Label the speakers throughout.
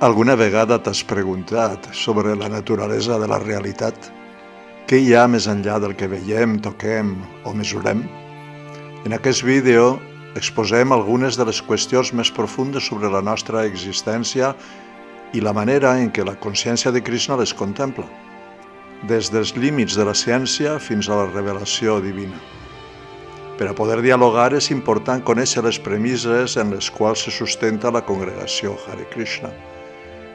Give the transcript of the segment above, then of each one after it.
Speaker 1: Alguna vegada t'has preguntat sobre la naturalesa de la realitat? Què hi ha més enllà del que veiem, toquem o mesurem? En aquest vídeo exposem algunes de les qüestions més profundes sobre la nostra existència i la manera en què la consciència de Krishna les contempla, des dels límits de la ciència fins a la revelació divina. Per a poder dialogar és important conèixer les premisses en les quals se sustenta la congregació Hare Krishna.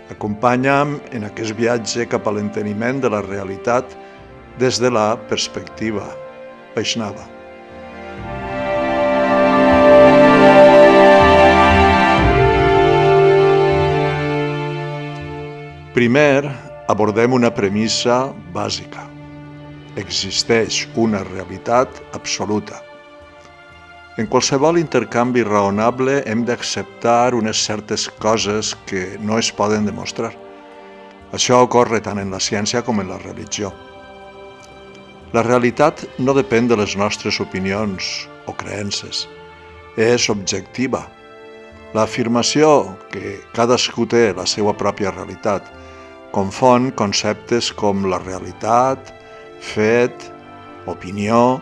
Speaker 1: Acompanya'm en aquest viatge cap a l'enteniment de la realitat des de la perspectiva Vaishnava. Primer, abordem una premissa bàsica. Existeix una realitat absoluta. En qualsevol intercanvi raonable hem d'acceptar unes certes coses que no es poden demostrar. Això ocorre tant en la ciència com en la religió. La realitat no depèn de les nostres opinions o creences. És objectiva. L'afirmació que cadascú té la seva pròpia realitat confon conceptes com la realitat, fet, opinió.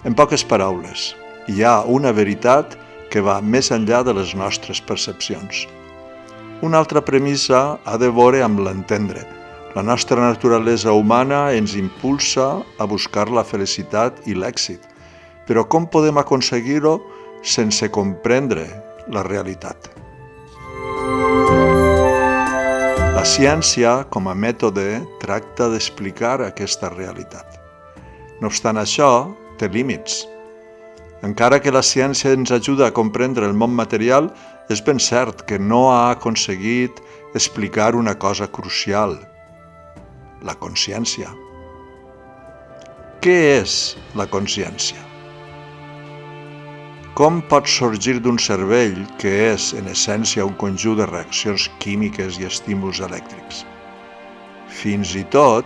Speaker 1: En poques paraules, hi ha una veritat que va més enllà de les nostres percepcions. Una altra premissa ha de veure amb l'entendre. La nostra naturalesa humana ens impulsa a buscar la felicitat i l'èxit. Però com podem aconseguir-ho sense comprendre la realitat? La ciència, com a mètode, tracta d'explicar aquesta realitat. No obstant això, té límits. Encara que la ciència ens ajuda a comprendre el món material, és ben cert que no ha aconseguit explicar una cosa crucial: la consciència. Què és la consciència? Com pot sorgir d'un cervell que és, en essència, un conjunt de reaccions químiques i estímuls elèctrics? Fins i tot,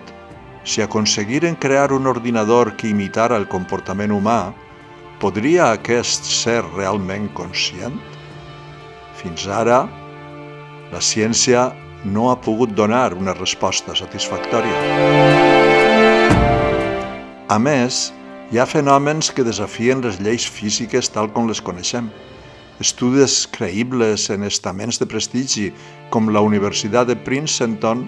Speaker 1: si aconseguiren crear un ordinador que imitara el comportament humà, podria aquest ser realment conscient? Fins ara, la ciència no ha pogut donar una resposta satisfactòria. A més, hi ha fenòmens que desafien les lleis físiques tal com les coneixem. Estudis creïbles en estaments de prestigi, com la Universitat de Princeton,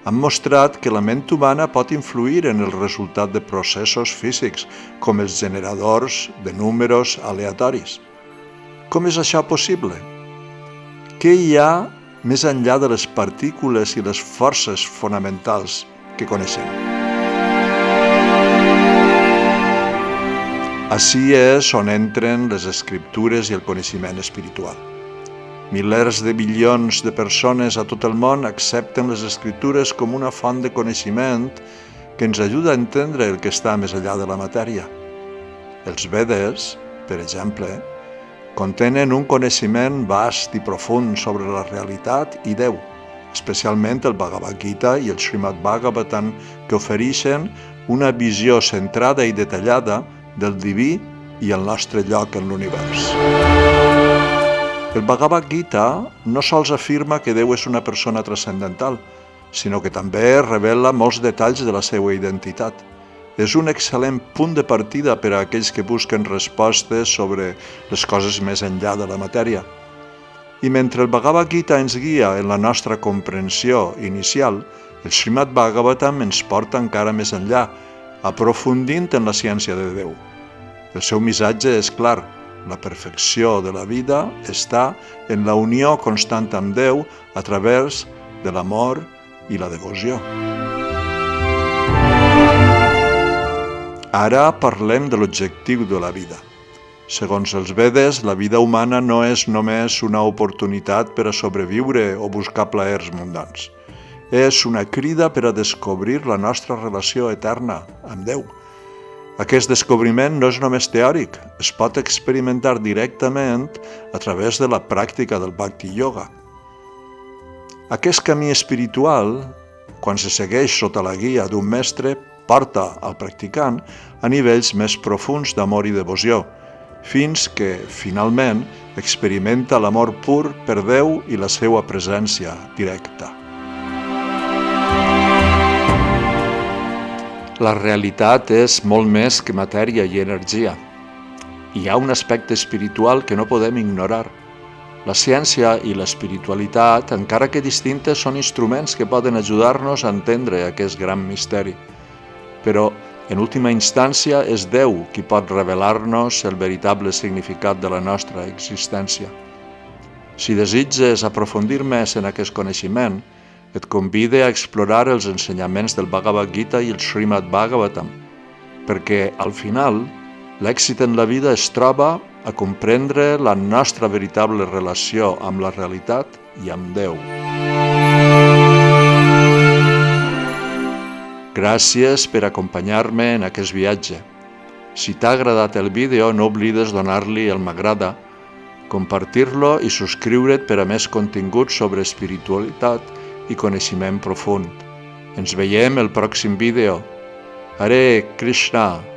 Speaker 1: han mostrat que la ment humana pot influir en el resultat de processos físics, com els generadors de números aleatoris. Com és això possible? Què hi ha més enllà de les partícules i les forces fonamentals que coneixem? Ací és on entren les escriptures i el coneixement espiritual. Milers de bilions de persones a tot el món accepten les escriptures com una font de coneixement que ens ajuda a entendre el que està més enllà de la matèria. Els Vedes, per exemple, contenen un coneixement vast i profund sobre la realitat i Déu, especialment el Bhagavad Gita i el Srimad Bhagavatam, que ofereixen una visió centrada i detallada del diví i el nostre lloc en l'univers. El Bhagavad Gita no sols afirma que Déu és una persona transcendental, sinó que també revela molts detalls de la seva identitat. És un excel·lent punt de partida per a aquells que busquen respostes sobre les coses més enllà de la matèria. I mentre el Bhagavad Gita ens guia en la nostra comprensió inicial, el Srimad Bhagavatam ens porta encara més enllà, aprofundint en la ciència de Déu. El seu missatge és clar: la perfecció de la vida està en la unió constant amb Déu a través de l'amor i la devoció. Ara parlem de l'objectiu de la vida. Segons els Vedes, la vida humana no és només una oportunitat per a sobreviure o buscar plaers mundans. És una crida per a descobrir la nostra relació eterna amb Déu. Aquest descobriment no és només teòric, es pot experimentar directament a través de la pràctica del Bhakti Yoga. Aquest camí espiritual, quan se segueix sota la guia d'un mestre, porta al practicant a nivells més profunds d'amor i devoció, fins que, finalment, experimenta l'amor pur per Déu i la seva presència directa. La realitat és molt més que matèria i energia. Hi ha un aspecte espiritual que no podem ignorar. La ciència i l'espiritualitat, encara que distintes, són instruments que poden ajudar-nos a entendre aquest gran misteri. Però, en última instància, és Déu qui pot revelar-nos el veritable significat de la nostra existència. Si desitges aprofundir més en aquest coneixement, et convide a explorar els ensenyaments del Bhagavad Gita i el Srimad Bhagavatam, perquè, al final, l'èxit en la vida es troba a comprendre la nostra veritable relació amb la realitat i amb Déu. Gràcies per acompanyar-me en aquest viatge. Si t'ha agradat el vídeo, no oblides donar-li el m'agrada, compartir-lo i subscriure't per a més continguts sobre espiritualitat i coneixement profund. Ens veiem el pròxim vídeo. Hare Krishna!